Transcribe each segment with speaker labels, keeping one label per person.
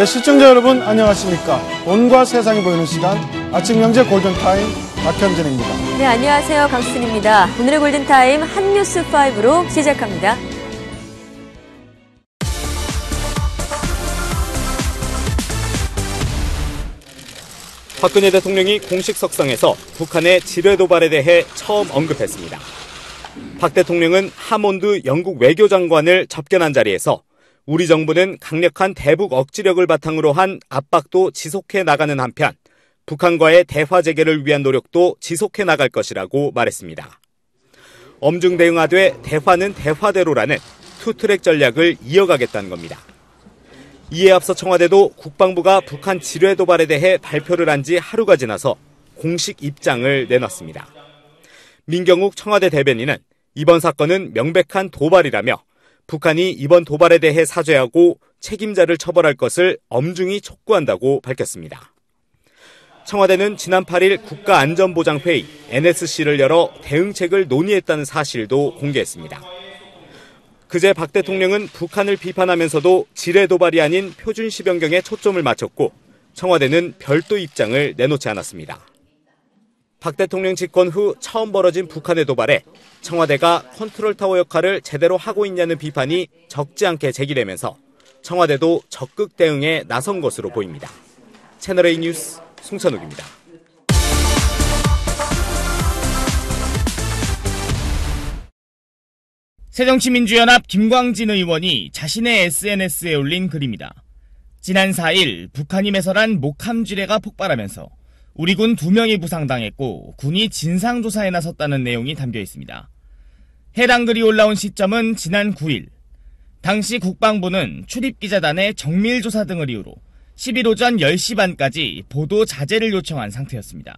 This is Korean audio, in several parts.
Speaker 1: 네, 시청자 여러분 안녕하십니까. 온과 세상이 보이는 시간 아침 영재 골든타임 박현진입니다.
Speaker 2: 네, 안녕하세요. 강수진입니다. 오늘의 골든타임 한뉴스5로 시작합니다.
Speaker 3: 박근혜 대통령이 공식 석상에서 북한의 지뢰 도발에 대해 처음 언급했습니다. 박 대통령은 하몬드 영국 외교장관을 접견한 자리에서 우리 정부는 강력한 대북 억지력을 바탕으로 한 압박도 지속해 나가는 한편 북한과의 대화 재개를 위한 노력도 지속해 나갈 것이라고 말했습니다. 엄중 대응하되 대화는 대화대로라는 투트랙 전략을 이어가겠다는 겁니다. 이에 앞서 청와대도 국방부가 북한 지뢰 도발에 대해 발표를 한 지 하루가 지나서 공식 입장을 내놨습니다. 민경욱 청와대 대변인은 이번 사건은 명백한 도발이라며 북한이 이번 도발에 대해 사죄하고 책임자를 처벌할 것을 엄중히 촉구한다고 밝혔습니다. 청와대는 지난 8일 국가안전보장회의 NSC를 열어 대응책을 논의했다는 사실도 공개했습니다. 그제 박 대통령은 북한을 비판하면서도 지뢰 도발이 아닌 표준시변경에 초점을 맞췄고 청와대는 별도 입장을 내놓지 않았습니다. 박 대통령 집권 후 처음 벌어진 북한의 도발에 청와대가 컨트롤타워 역할을 제대로 하고 있냐는 비판이 적지 않게 제기되면서 청와대도 적극 대응에 나선 것으로 보입니다. 채널A 뉴스 송찬욱입니다.
Speaker 4: 새정치민주연합 김광진 의원이 자신의 SNS에 올린 글입니다. 지난 4일 북한이 매설한 목함 지뢰가 폭발하면서 우리 군 2명이 부상당했고 군이 진상조사에 나섰다는 내용이 담겨 있습니다. 해당 글이 올라온 시점은 지난 9일. 당시 국방부는 출입기자단의 정밀조사 등을 이유로 10일 오전 10시 반까지 보도 자제를 요청한 상태였습니다.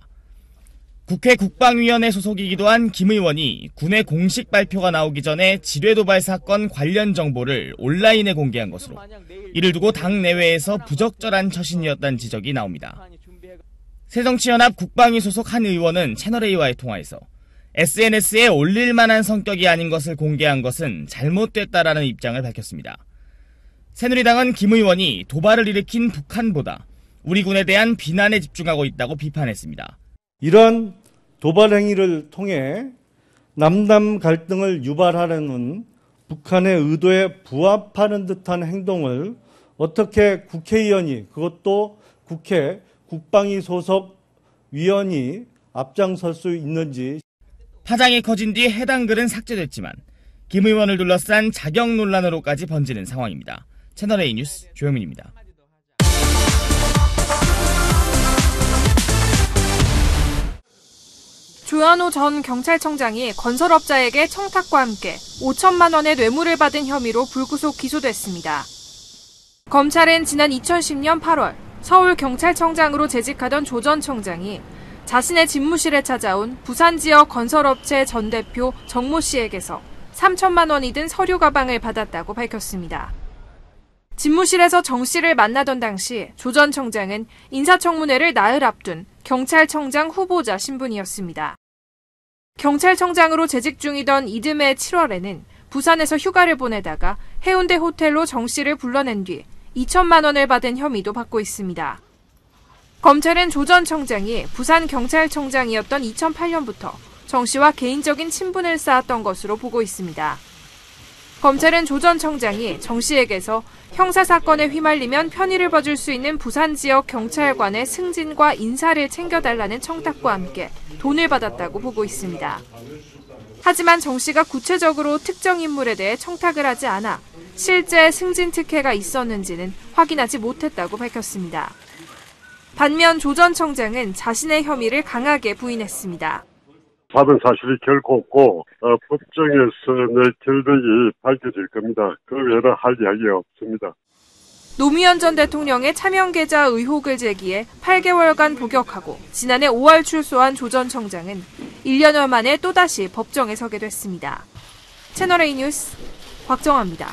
Speaker 4: 국회 국방위원회 소속이기도 한 김 의원이 군의 공식 발표가 나오기 전에 지뢰 도발 사건 관련 정보를 온라인에 공개한 것으로 이를 두고 당 내외에서 부적절한 처신이었다는 지적이 나옵니다. 새정치연합 국방위 소속 한 의원은 채널A와의 통화에서 SNS에 올릴 만한 성격이 아닌 것을 공개한 것은 잘못됐다라는 입장을 밝혔습니다. 새누리당은 김 의원이 도발을 일으킨 북한보다 우리 군에 대한 비난에 집중하고 있다고 비판했습니다.
Speaker 1: 이러한 도발 행위를 통해 남남 갈등을 유발하려는 북한의 의도에 부합하는 듯한 행동을 어떻게 국회의원이, 그것도 국회 국방위 소속 위원이 앞장설 수 있는지.
Speaker 4: 파장이 커진 뒤 해당 글은 삭제됐지만 김 의원을 둘러싼 자격 논란으로까지 번지는 상황입니다. 채널A 뉴스 조영민입니다.
Speaker 5: 조현오 전 경찰청장이 건설업자에게 청탁과 함께 5천만 원의 뇌물을 받은 혐의로 불구속 기소됐습니다. 검찰은 지난 2010년 8월 서울경찰청장으로 재직하던 조 전 청장이 자신의 집무실에 찾아온 부산 지역 건설업체 전 대표 정모 씨에게서 3천만 원이 든 서류 가방을 받았다고 밝혔습니다. 집무실에서 정 씨를 만나던 당시 조 전 청장은 인사청문회를 나흘 앞둔 경찰청장 후보자 신분이었습니다. 경찰청장으로 재직 중이던 이듬해 7월에는 부산에서 휴가를 보내다가 해운대 호텔로 정 씨를 불러낸 뒤 2천만 원을 받은 혐의도 받고 있습니다. 검찰은 조 전 청장이 부산경찰청장이었던 2008년부터 정 씨와 개인적인 친분을 쌓았던 것으로 보고 있습니다. 검찰은 조 전 청장이 정 씨에게서 형사사건에 휘말리면 편의를 봐줄 수 있는 부산 지역 경찰관의 승진과 인사를 챙겨달라는 청탁과 함께 돈을 받았다고 보고 있습니다. 하지만 정 씨가 구체적으로 특정 인물에 대해 청탁을 하지 않아 실제 승진 특혜가 있었는지는 확인하지 못했다고 밝혔습니다. 반면 조 전 청장은 자신의 혐의를 강하게 부인했습니다.
Speaker 6: 받은 사실이 결코 없고 법정에서 내 결백이 밝혀질 겁니다. 그 외에는 할 이야기가 없습니다.
Speaker 5: 노무현 전 대통령의 차명 계좌 의혹을 제기해 8개월간 복역하고 지난해 5월 출소한 조 전 청장은 1년여 만에 또다시 법정에 서게 됐습니다. 채널A 뉴스 곽정아입니다.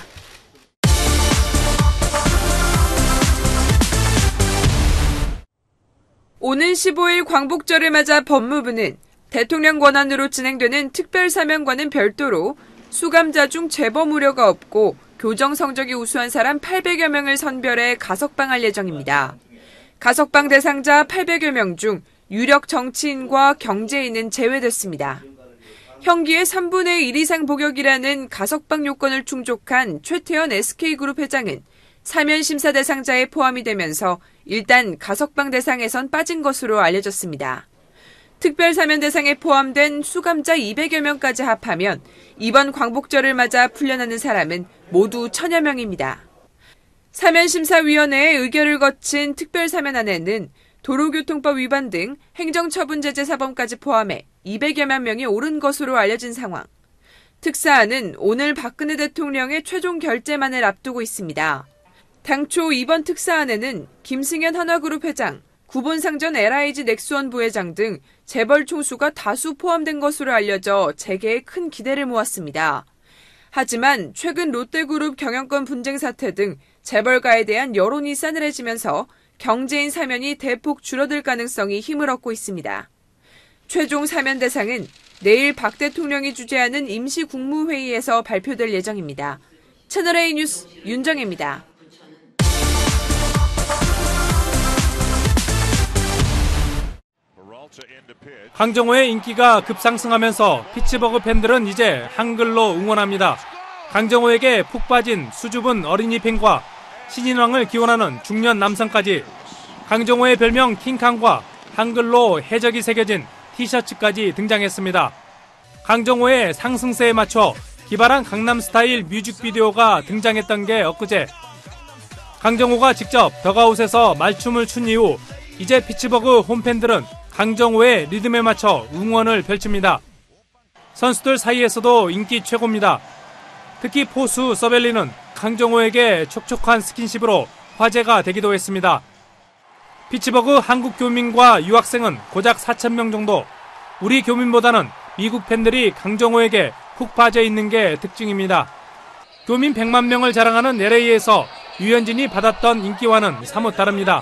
Speaker 7: 오는 15일 광복절을 맞아 법무부는 대통령 권한으로 진행되는 특별사면과는 별도로 수감자 중 재범 우려가 없고 교정 성적이 우수한 사람 800여 명을 선별해 가석방할 예정입니다. 가석방 대상자 800여 명 중 유력 정치인과 경제인은 제외됐습니다. 형기의 3분의 1 이상 복역이라는 가석방 요건을 충족한 최태원 SK그룹 회장은 사면 심사 대상자에 포함이 되면서 일단 가석방 대상에선 빠진 것으로 알려졌습니다. 특별 사면 대상에 포함된 수감자 200여 명까지 합하면 이번 광복절을 맞아 풀려나는 사람은 모두 1000여 명입니다. 사면심사위원회의 의결을 거친 특별사면안에는 도로교통법 위반 등 행정처분제재 사범까지 포함해 200여만 명이 오른 것으로 알려진 상황. 특사안은 오늘 박근혜 대통령의 최종 결재만을 앞두고 있습니다. 당초 이번 특사안에는 김승현 한화그룹 회장, 구본상전 LIG 넥스원 부회장 등 재벌 총수가 다수 포함된 것으로 알려져 재개에 큰 기대를 모았습니다. 하지만 최근 롯데그룹 경영권 분쟁 사태 등 재벌가에 대한 여론이 싸늘해지면서 경제인 사면이 대폭 줄어들 가능성이 힘을 얻고 있습니다. 최종 사면 대상은 내일 박 대통령이 주재하는 임시국무회의에서 발표될 예정입니다. 채널A 뉴스 윤정혜입니다.
Speaker 8: 강정호의 인기가 급상승하면서 피츠버그 팬들은 이제 한글로 응원합니다. 강정호에게 푹 빠진 수줍은 어린이 팬과 신인왕을 기원하는 중년 남성까지 강정호의 별명 킹캉과 한글로 해적이 새겨진 티셔츠까지 등장했습니다. 강정호의 상승세에 맞춰 기발한 강남스타일 뮤직비디오가 등장했던 게 엊그제. 강정호가 직접 덕아웃에서 말춤을 춘 이후 이제 피츠버그 홈팬들은 강정호의 리듬에 맞춰 응원을 펼칩니다. 선수들 사이에서도 인기 최고입니다. 특히 포수 서벨리는 강정호에게 촉촉한 스킨십으로 화제가 되기도 했습니다. 피츠버그 한국 교민과 유학생은 고작 4,000명 정도. 우리 교민보다는 미국 팬들이 강정호에게 푹 빠져 있는 게 특징입니다. 교민 100만 명을 자랑하는 LA에서 유현진이 받았던 인기와는 사뭇 다릅니다.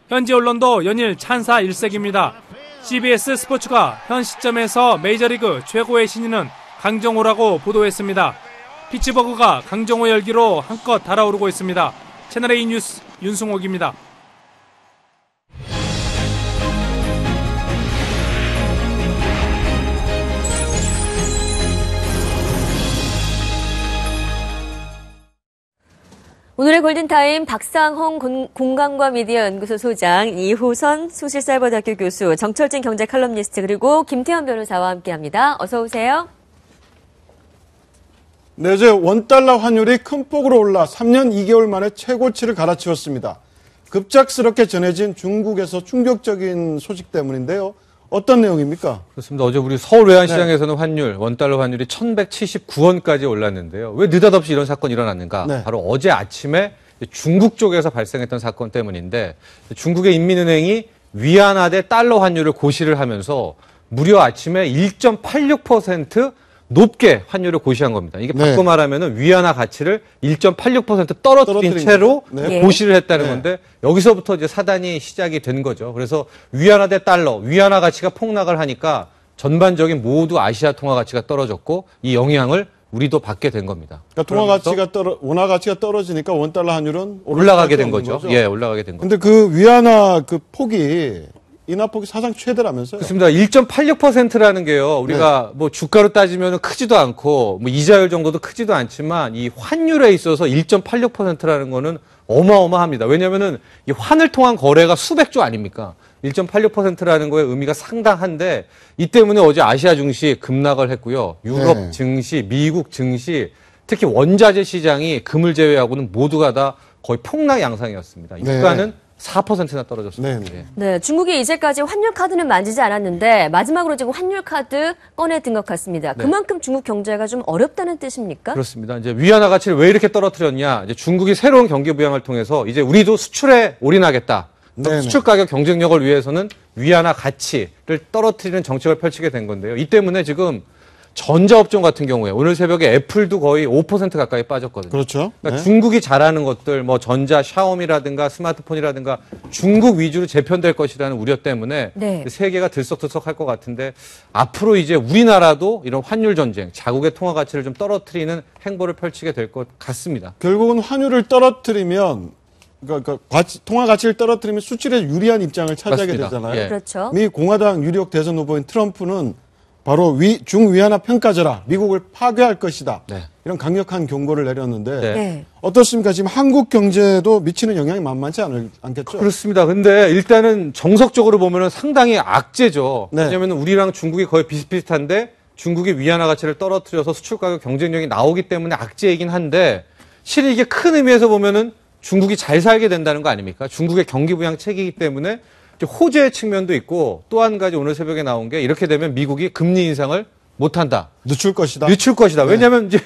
Speaker 8: 현지 언론도 연일 찬사 일색입니다. CBS 스포츠가 현 시점에서 메이저리그 최고의 신인은 강정호라고 보도했습니다. 피츠버그가 강정호 열기로 한껏 달아오르고 있습니다. 채널A 뉴스 윤승옥입니다.
Speaker 2: 오늘의 골든타임 박상홍 공간과 미디어 연구소 소장, 이호선 소실사이버대학교 교수, 정철진 경제 칼럼니스트, 그리고 김태현 변호사와 함께합니다. 어서 오세요.
Speaker 1: 네, 어제 원달러 환율이 큰 폭으로 올라 3년 2개월 만에 최고치를 갈아치웠습니다. 급작스럽게 전해진 중국에서 충격적인 소식 때문인데요. 어떤 내용입니까?
Speaker 9: 그렇습니다. 어제 우리 서울 외환시장에서는 환율, 원달러 환율이 1,179원까지 올랐는데요. 왜 느닷없이 이런 사건이 일어났는가?
Speaker 1: 네.
Speaker 9: 바로 어제 아침에 중국 쪽에서 발생했던 사건 때문인데 중국의 인민은행이 위안화 대 달러 환율을 고시를 하면서 무려 아침에 1.86% 높게 환율을 고시한 겁니다. 이게 바꿔 말하면은 위안화 가치를 1.86% 떨어뜨린 채로 고시를 했다는 건데 여기서부터 이제 사단이 시작이 된 거죠. 그래서 위안화 대 달러, 위안화 가치가 폭락을 하니까 전반적인 모두 아시아 통화 가치가 떨어졌고 이 영향을 우리도 받게 된 겁니다.
Speaker 1: 그러니까 원화 가치가 떨어지니까 원달러 환율은
Speaker 9: 올라가게 된 거죠. 예, 올라가게 된 거죠.
Speaker 1: 근데 그 위안화 그 폭이 인하폭이 사상 최대라면서요?
Speaker 9: 그렇습니다. 1.86%라는 게요. 우리가 뭐 주가로 따지면 크지도 않고 뭐 이자율 정도도 크지도 않지만 이 환율에 있어서 1.86%라는 거는 어마어마합니다. 왜냐면은 이 환을 통한 거래가 수백조 아닙니까? 1.86%라는 거에 의미가 상당한데 이 때문에 어제 아시아 증시 급락을 했고요. 유럽 증시, 미국 증시, 특히 원자재 시장이 금을 제외하고는 모두가 다 거의 폭락 양상이었습니다. 유가는 4%나 떨어졌습니다.
Speaker 2: 네, 중국이 이제까지 환율 카드는 만지지 않았는데 마지막으로 지금 환율 카드 꺼내든 것 같습니다. 그만큼 중국 경제가 좀 어렵다는 뜻입니까?
Speaker 9: 그렇습니다. 이제 위안화 가치를 왜 이렇게 떨어뜨렸냐? 이제 중국이 새로운 경기 부양을 통해서 이제 우리도 수출에 올인하겠다. 수출 가격 경쟁력을 위해서는 위안화 가치를 떨어뜨리는 정책을 펼치게 된 건데요. 이 때문에 지금 전자업종 같은 경우에 오늘 새벽에 애플도 거의 5% 가까이 빠졌거든요.
Speaker 1: 그렇죠.
Speaker 9: 그러니까
Speaker 1: 네.
Speaker 9: 중국이 잘하는 것들, 뭐 전자, 샤오미라든가 스마트폰이라든가 중국 위주로 재편될 것이라는 우려 때문에
Speaker 2: 네.
Speaker 9: 세계가 들썩들썩할 것 같은데 앞으로 이제 우리나라도 이런 환율 전쟁, 자국의 통화 가치를 좀 떨어뜨리는 행보를 펼치게 될 것 같습니다.
Speaker 1: 결국은 환율을 떨어뜨리면 그러니까 통화 가치를 떨어뜨리면 수출에 유리한 입장을 차지하게
Speaker 9: 맞습니다.
Speaker 1: 되잖아요.
Speaker 9: 예.
Speaker 2: 그렇죠.
Speaker 1: 미 공화당 유력 대선 후보인 트럼프는 바로 중위안화 평가제라 미국을 파괴할 것이다.
Speaker 9: 네.
Speaker 1: 이런 강력한 경고를 내렸는데
Speaker 9: 네.
Speaker 2: 네.
Speaker 1: 어떻습니까? 지금 한국 경제도 미치는 영향이 만만치 않겠죠?
Speaker 9: 그렇습니다. 근데 일단은 정석적으로 보면은 상당히 악재죠.
Speaker 1: 네.
Speaker 9: 왜냐하면 우리랑 중국이 거의 비슷비슷한데 중국이 위안화 가치를 떨어뜨려서 수출 가격 경쟁력이 나오기 때문에 악재이긴 한데 실은 이게 큰 의미에서 보면은 중국이 잘 살게 된다는 거 아닙니까? 중국의 경기 부양책이기 때문에 호재의 측면도 있고 또 한 가지 오늘 새벽에 나온 게 이렇게 되면 미국이 금리 인상을 못한다.
Speaker 1: 늦출 것이다.
Speaker 9: 늦출 것이다.
Speaker 1: 네.
Speaker 9: 왜냐하면 이제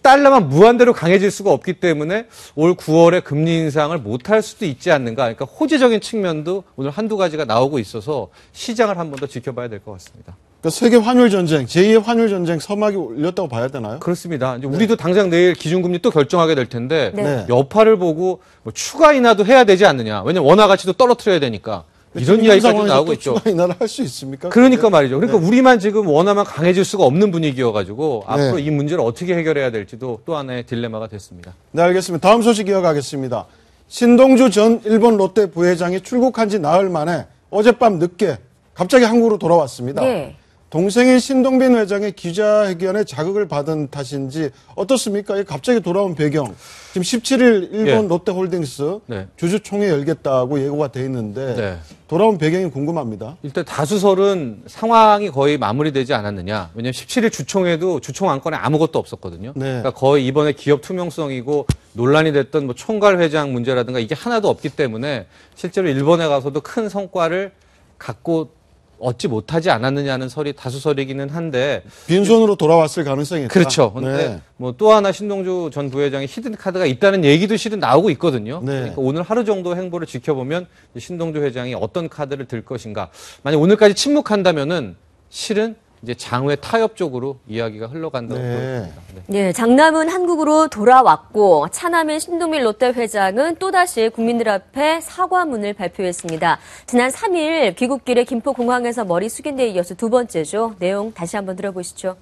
Speaker 9: 달러만 무한대로 강해질 수가 없기 때문에 올 9월에 금리 인상을 못할 수도 있지 않는가. 그러니까 호재적인 측면도 오늘 한두 가지가 나오고 있어서 시장을 한 번 더 지켜봐야 될 것 같습니다.
Speaker 1: 그러니까 세계 환율 전쟁, 제2의 환율 전쟁 서막이 올렸다고 봐야 되나요?
Speaker 9: 그렇습니다. 이제 우리도 당장 내일 기준금리 또 결정하게 될 텐데
Speaker 2: 네.
Speaker 9: 여파를 보고 뭐 추가 인하도 해야 되지 않느냐. 왜냐면 원화 가치도 떨어뜨려야 되니까. 이런 이야기까지 나오고 있죠.
Speaker 1: 추가 인하를 할 수 있습니까?
Speaker 9: 그러니까 말이죠. 그러니까 우리만 지금 원화만 강해질 수가 없는 분위기여가지고 앞으로
Speaker 1: 네.
Speaker 9: 이 문제를 어떻게 해결해야 될지도 또 하나의 딜레마가 됐습니다.
Speaker 1: 네, 알겠습니다. 다음 소식 이어가겠습니다. 신동주 전 일본 롯데 부회장이 출국한 지 나흘 만에 어젯밤 늦게 갑자기 한국으로 돌아왔습니다.
Speaker 2: 네.
Speaker 1: 동생인 신동빈 회장의 기자회견에 자극을 받은 탓인지 어떻습니까? 갑자기 돌아온 배경. 지금 17일 일본
Speaker 9: 예.
Speaker 1: 롯데홀딩스
Speaker 9: 네.
Speaker 1: 주주총회 열겠다고 예고가 돼 있는데
Speaker 9: 네.
Speaker 1: 돌아온 배경이 궁금합니다.
Speaker 9: 일단 다수설은 상황이 거의 마무리되지 않았느냐. 왜냐하면 17일 주총에도 주총 안건에 아무것도 없었거든요.
Speaker 1: 네.
Speaker 9: 그러니까 거의 이번에 기업 투명성이고 논란이 됐던 뭐 총괄 회장 문제라든가 이게 하나도 없기 때문에 실제로 일본에 가서도 큰 성과를 갖고 얻지 못하지 않았느냐는 설이 다수설이기는 한데
Speaker 1: 빈손으로 돌아왔을 가능성이 있다.
Speaker 9: 그렇죠. 근데
Speaker 1: 네.
Speaker 9: 뭐 또 하나 신동주 전 부회장의 히든 카드가 있다는 얘기도 실은 나오고 있거든요.
Speaker 1: 네.
Speaker 9: 그러니까 오늘 하루 정도 행보를 지켜보면 신동주 회장이 어떤 카드를 들 것인가. 만약 오늘까지 침묵한다면은 실은 이제 장외 타협 쪽으로 이야기가 흘러간다고
Speaker 1: 네.
Speaker 9: 보입니다. 네.
Speaker 2: 예, 장남은 한국으로 돌아왔고 차남인 신동빈 롯데 회장은 또다시 국민들 앞에 사과문을 발표했습니다. 지난 3일 귀국길에 김포공항에서 머리 숙인 데 이어서 두 번째죠. 내용 다시 한번 들어보시죠.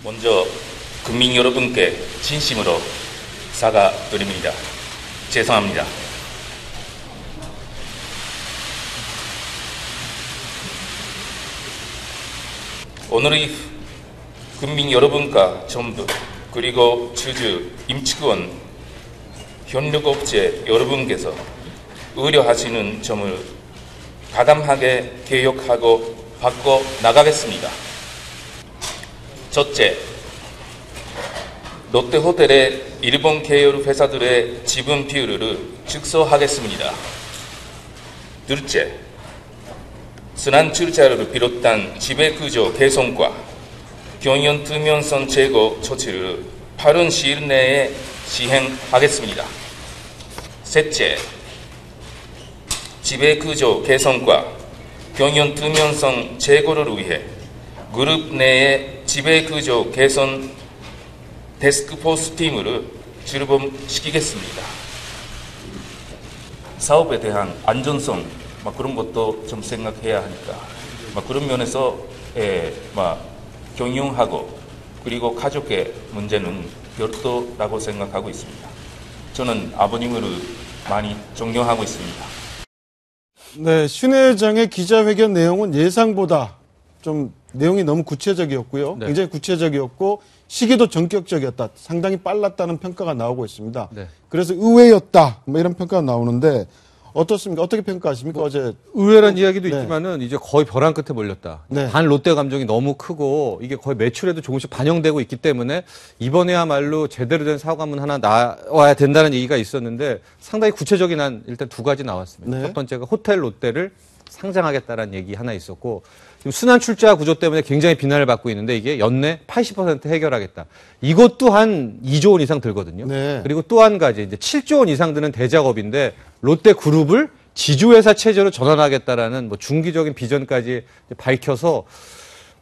Speaker 10: 먼저 국민 여러분께 진심으로 사과드립니다. 죄송합니다. 오늘의 국민 여러분과 정부 그리고 주주, 임직원, 협력업체 여러분께서 우려하시는 점을 가담하게 개혁하고 바꿔 나가겠습니다. 첫째, 롯데호텔의 일본 계열 회사들의 지분 비율을 축소하겠습니다. 둘째, 순환 출자를 비롯한 지배구조 개선과 경영 투명성 제고 조치를 빠른 시일 내에 시행하겠습니다. 셋째, 지배구조 개선과 경영 투명성 제고를 위해 그룹 내의 지배구조 개선 데스크포스 팀을 출범시키겠습니다. 사업에 대한 안전성 그런 것도 좀 생각해야 하니까 그런 면에서 경영하고 그리고 가족의 문제는 별도라고 생각하고 있습니다. 저는 아버님을 많이 존경하고 있습니다.
Speaker 1: 네, 신 회장의 기자회견 내용은 예상보다 좀 내용이 너무 구체적이었고요.
Speaker 9: 네.
Speaker 1: 굉장히 구체적이었고 시기도 전격적이었다. 상당히 빨랐다는 평가가 나오고 있습니다.
Speaker 9: 네.
Speaker 1: 그래서 의외였다. 뭐 이런 평가가 나오는데 어떻습니까? 어떻게 평가하십니까? 어제
Speaker 9: 의외란 이야기도
Speaker 1: 네.
Speaker 9: 있지만은 이제 거의 벼랑 끝에 몰렸다.
Speaker 1: 네.
Speaker 9: 반 롯데 감정이 너무 크고 이게 거의 매출에도 조금씩 반영되고 있기 때문에 이번에야말로 제대로 된 사과문 하나 나와야 된다는 얘기가 있었는데 상당히 구체적인 한 일단 두 가지 나왔습니다.
Speaker 1: 네.
Speaker 9: 첫 번째가 호텔 롯데를 상장하겠다라는 얘기 하나 있었고 지금 순환 출자 구조 때문에 굉장히 비난을 받고 있는데 이게 연내 80% 해결하겠다. 이것도 한 2조 원 이상 들거든요.
Speaker 1: 네.
Speaker 9: 그리고 또 한 가지 이제 7조 원 이상 드는 대작업인데 롯데 그룹을 지주회사 체제로 전환하겠다라는 뭐 중기적인 비전까지 밝혀서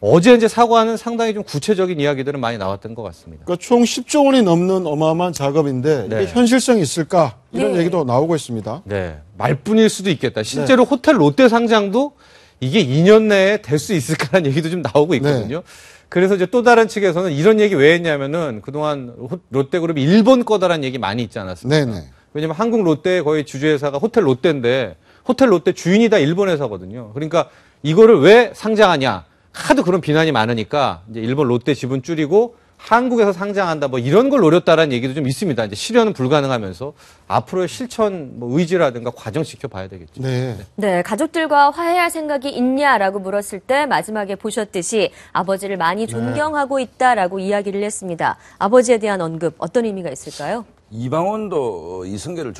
Speaker 9: 어제 이제 사과는 상당히 좀 구체적인 이야기들은 많이 나왔던 것 같습니다.
Speaker 1: 그러니까 총 10조 원이 넘는 어마어마한 작업인데
Speaker 9: 네.
Speaker 1: 이게 현실성이 있을까 이런
Speaker 2: 네.
Speaker 1: 얘기도 나오고 있습니다.
Speaker 9: 네, 말뿐일 수도 있겠다. 실제로 호텔 롯데 상장도 이게 2년 내에 될 수 있을까라는 얘기도 좀 나오고 있거든요. 그래서 이제 또 다른 측에서는 이런 얘기 왜 했냐면은 그동안 롯데그룹이 일본 거다라는 얘기 많이 있지 않았습니까?
Speaker 1: 네네.
Speaker 9: 왜냐면 한국 롯데의 거의 주주회사가 호텔 롯데인데 호텔 롯데 주인이 다 일본 회사거든요. 그러니까 이거를 왜 상장하냐? 하도 그런 비난이 많으니까 이제 일본 롯데 지분 줄이고 한국에서 상장한다 뭐 이런 걸 노렸다라는 얘기도 좀 있습니다. 이제 실현은 불가능하면서 앞으로의 실천 뭐 의지라든가 과정 지켜봐야 되겠죠.
Speaker 1: 네.
Speaker 2: 네, 가족들과 화해할 생각이 있냐라고 물었을 때 마지막에 보셨듯이 아버지를 많이 존경하고 있다라고 이야기를 했습니다. 아버지에 대한 언급 어떤 의미가 있을까요?
Speaker 11: 이방원도 이성계를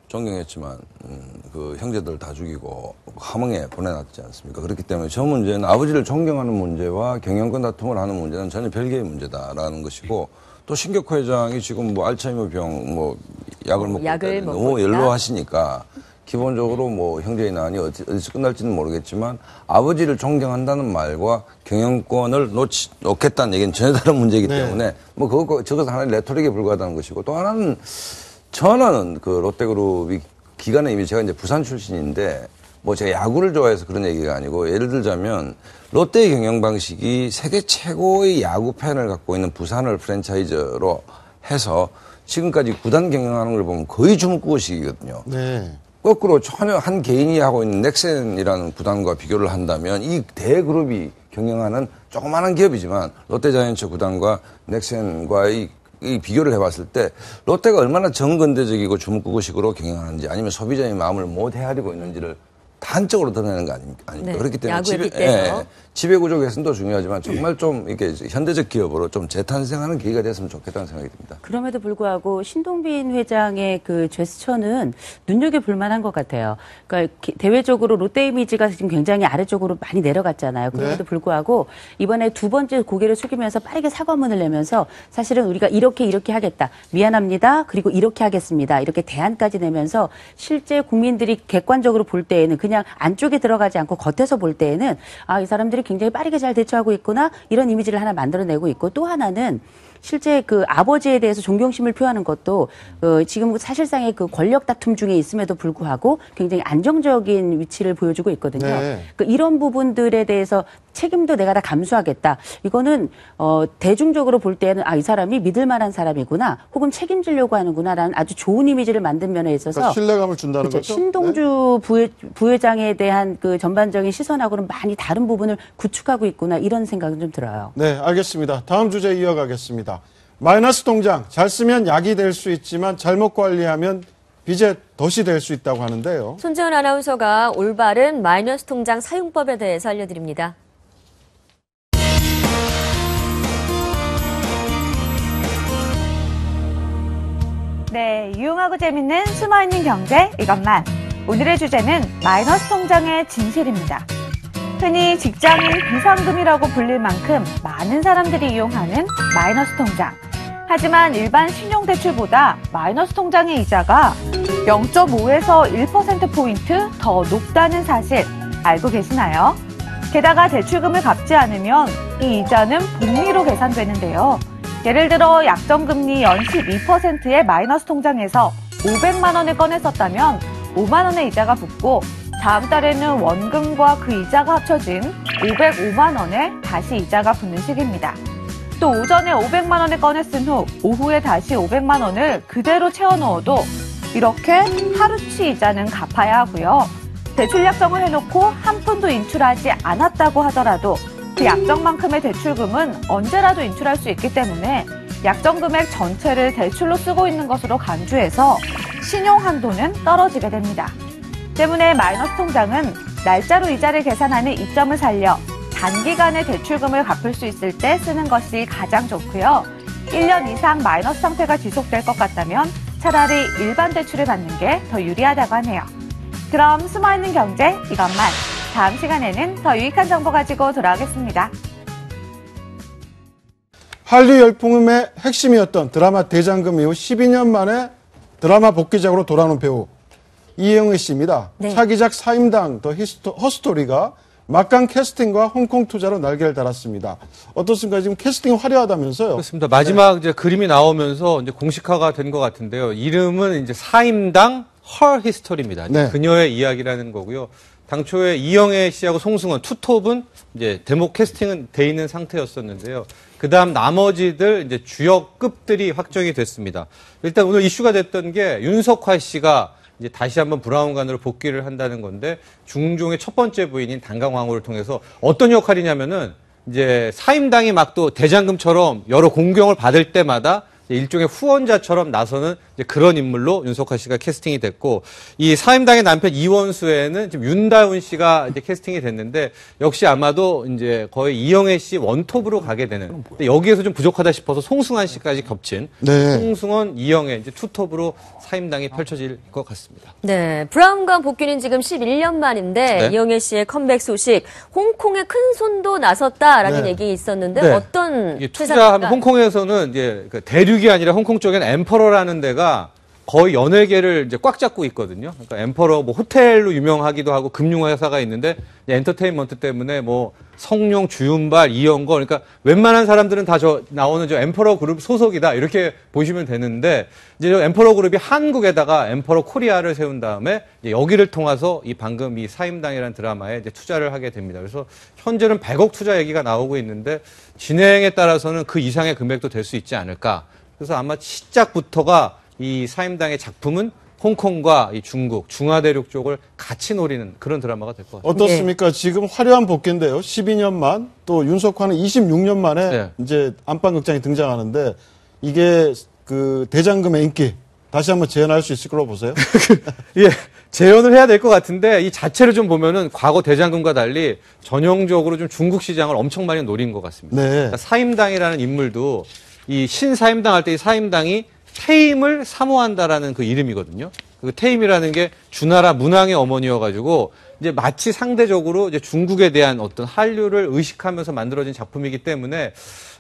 Speaker 11: 존경했지만 그 형제들 다 죽이고 함흥에 보내놨지 않습니까? 그렇기 때문에 저 문제는 아버지를 존경하는 문제와 경영권 다툼을 하는 문제는 전혀 별개의 문제다라는 것이고 또 신격호 회장이 지금 뭐 알츠하이머병 뭐 약을 먹고 너무 연로하시니까 기본적으로 뭐 형제의 난이 어디서 끝날지는 모르겠지만 아버지를 존경한다는 말과 경영권을 놓겠다는 얘기는 전혀 다른 문제이기 때문에 뭐 저것은 하나의 레토릭에 불과하다는 것이고 또 하나는 저는 그 롯데그룹이 기간에 이미 제가 이제 부산 출신인데 뭐 제가 야구를 좋아해서 그런 얘기가 아니고 예를 들자면 롯데의 경영 방식이 세계 최고의 야구 팬을 갖고 있는 부산을 프랜차이즈로 해서 지금까지 구단 경영하는 걸 보면 거의 주먹구구식이거든요.
Speaker 1: 네.
Speaker 11: 거꾸로 전혀 한 개인이 하고 있는 넥센이라는 구단과 비교를 한다면 이 대그룹이 경영하는 조그마한 기업이지만 롯데자이언츠 구단과 넥센과의 이 비교를 해봤을 때 롯데가 얼마나 정근대적이고 주먹구구식으로 경영하는지 아니면 소비자의 마음을 못 헤아리고 있는지를 단적으로 드러내는 거 아닙니까?
Speaker 2: 네,
Speaker 11: 그렇기 때문에
Speaker 2: 지배구조
Speaker 11: 개선도 중요하지만 정말 좀 이렇게 현대적 기업으로 좀 재탄생하는 계기가 됐으면 좋겠다는 생각이 듭니다.
Speaker 12: 그럼에도 불구하고 신동빈 회장의 그 제스처는 눈여겨볼 만한 것 같아요. 그러니까 대외적으로 롯데 이미지가 지금 굉장히 아래쪽으로 많이 내려갔잖아요. 그럼에도 불구하고 이번에 두 번째 고개를 숙이면서 빠르게 사과문을 내면서 사실은 우리가 이렇게 하겠다. 미안합니다. 그리고 이렇게 하겠습니다. 이렇게 대안까지 내면서 실제 국민들이 객관적으로 볼 때에는 그냥 안쪽에 들어가지 않고 겉에서 볼 때에는 아, 이 사람들이 굉장히 빠르게 잘 대처하고 있구나 이런 이미지를 하나 만들어내고 있고 또 하나는 실제 그 아버지에 대해서 존경심을 표하는 것도 지금 사실상의 그 권력 다툼 중에 있음에도 불구하고 굉장히 안정적인 위치를 보여주고 있거든요.
Speaker 1: 네.
Speaker 12: 그러니까 이런 부분들에 대해서 책임도 내가 다 감수하겠다. 이거는 대중적으로 볼 때는 아, 이 사람이 믿을 만한 사람이구나 혹은 책임지려고 하는구나라는 아주 좋은 이미지를 만든 면에 있어서
Speaker 1: 그러니까 신뢰감을 준다는
Speaker 12: 그렇죠.
Speaker 1: 거죠.
Speaker 12: 신동주 부회장에 대한 그 전반적인 시선하고는 많이 다른 부분을 구축하고 있구나 이런 생각은 좀 들어요.
Speaker 1: 네, 알겠습니다. 다음 주제 이어가겠습니다. 마이너스 통장, 잘 쓰면 약이 될 수 있지만 잘못 관리하면 빚의 덫이 될 수 있다고 하는데요.
Speaker 2: 손재훈 아나운서가 올바른 마이너스 통장 사용법에 대해서 알려드립니다.
Speaker 13: 네, 유용하고 재밌는 숨어있는 경제 이것만. 오늘의 주제는 마이너스 통장의 진실입니다. 흔히 직장인 비상금이라고 불릴 만큼 많은 사람들이 이용하는 마이너스 통장. 하지만 일반 신용대출보다 마이너스 통장의 이자가 0.5에서 1%포인트 더 높다는 사실 알고 계시나요? 게다가 대출금을 갚지 않으면 이 이자는 복리로 계산되는데요. 예를 들어 약정금리 연 12%의 마이너스 통장에서 500만 원을 꺼냈었다면 5만 원의 이자가 붙고 다음 달에는 원금과 그 이자가 합쳐진 505만 원에 다시 이자가 붙는 식입니다. 또 오전에 500만 원을 꺼냈은 후 오후에 다시 500만 원을 그대로 채워넣어도 이렇게 하루치 이자는 갚아야 하고요. 대출 약정을 해놓고 한 푼도 인출하지 않았다고 하더라도 그 약정만큼의 대출금은 언제라도 인출할 수 있기 때문에 약정 금액 전체를 대출로 쓰고 있는 것으로 간주해서 신용 한도는 떨어지게 됩니다. 때문에 마이너스 통장은 날짜로 이자를 계산하는 이점을 살려 단기간에 대출금을 갚을 수 있을 때 쓰는 것이 가장 좋고요. 1년 이상 마이너스 상태가 지속될 것 같다면 차라리 일반 대출을 받는 게 더 유리하다고 하네요. 그럼 숨어있는 경제 이것만. 다음 시간에는 더 유익한 정보 가지고 돌아오겠습니다.
Speaker 1: 한류 열풍의 핵심이었던 드라마 대장금 이후 12년 만에 드라마 복귀작으로 돌아오는 배우 이영애 씨입니다.
Speaker 2: 네.
Speaker 1: 차기작 사임당 더 허스토리가 막강 캐스팅과 홍콩 투자로 날개를 달았습니다. 어떻습니까? 지금 캐스팅이 화려하다면서요?
Speaker 9: 그렇습니다. 마지막 이제 그림이 나오면서 이제 공식화가 된 것 같은데요. 이름은 이제 사임당 헐 히스토리입니다.
Speaker 1: 네.
Speaker 9: 그녀의 이야기라는 거고요. 당초에 이영애 씨하고 송승헌 투톱은 이제 대목 캐스팅은 돼 있는 상태였었는데요. 그 다음 나머지들 이제 주역급들이 확정이 됐습니다. 일단 오늘 이슈가 됐던 게 윤석화 씨가 이제 다시 한번 브라운관으로 복귀를 한다는 건데 중종의 첫 번째 부인인 단강황후를 통해서 어떤 역할이냐면은 이제 사임당이 막 또 대장금처럼 여러 공경을 받을 때마다 일종의 후원자처럼 나서는 이제 그런 인물로 윤석화 씨가 캐스팅이 됐고, 이 사임당의 남편 이원수에는 지금 윤다운 씨가 이제 캐스팅이 됐는데, 역시 아마도 이제 거의 이영애 씨 원톱으로 가게 되는. 근데 여기에서 좀 부족하다 싶어서 송승헌 씨까지 겹친.
Speaker 1: 네.
Speaker 9: 송승헌, 이영애 이제 투톱으로 사임당이 펼쳐질 것 같습니다.
Speaker 2: 네, 브라운관 복귀는 지금 11년 만인데
Speaker 9: 네.
Speaker 2: 이영애 씨의 컴백 소식, 홍콩의 큰 손도 나섰다라는
Speaker 1: 네.
Speaker 2: 얘기 있었는데
Speaker 9: 네.
Speaker 2: 어떤
Speaker 9: 이게 투자하면
Speaker 2: 회사입니까?
Speaker 9: 홍콩에서는 이제 그 대륙이 아니라 홍콩 쪽엔 엠퍼러라는 데가 거의 연예계를 이제 꽉 잡고 있거든요. 그러니까 엠퍼러 뭐 호텔로 유명하기도 하고 금융회사가 있는데 엔터테인먼트 때문에 뭐 성룡, 주윤발, 이영거, 그러니까 웬만한 사람들은 다 저 나오는 저 엠퍼러 그룹 소속이다 이렇게 보시면 되는데, 이제 저 엠퍼러 그룹이 한국에다가 엠퍼러 코리아를 세운 다음에 이제 여기를 통해서 이 방금 이 사임당이라는 드라마에 이제 투자를 하게 됩니다. 그래서 현재는 100억 투자 얘기가 나오고 있는데 진행에 따라서는 그 이상의 금액도 될 수 있지 않을까. 그래서 아마 시작부터가 이 사임당의 작품은 홍콩과 이 중국, 중화대륙 쪽을 같이 노리는 그런 드라마가 될 것 같습니다.
Speaker 1: 어떻습니까? 지금 화려한 복귀인데요. 12년 만, 또 윤석화는 26년 만에
Speaker 9: 네.
Speaker 1: 이제 안방극장에 등장하는데, 이게 그 대장금의 인기 다시 한번 재현할 수 있을 거라고 보세요?
Speaker 9: 예, 재현을 해야 될 것 같은데 이 자체를 좀 보면은 과거 대장금과 달리 전형적으로 좀 중국 시장을 엄청 많이 노린 것 같습니다.
Speaker 1: 네.
Speaker 9: 그러니까 사임당이라는 인물도 이 신사임당 할 때 이 사임당이 태임을 사모한다라는 그 이름이거든요. 그 태임이라는 게 주나라 문왕의 어머니여가지고 이제 마치 상대적으로 이제 중국에 대한 어떤 한류를 의식하면서 만들어진 작품이기 때문에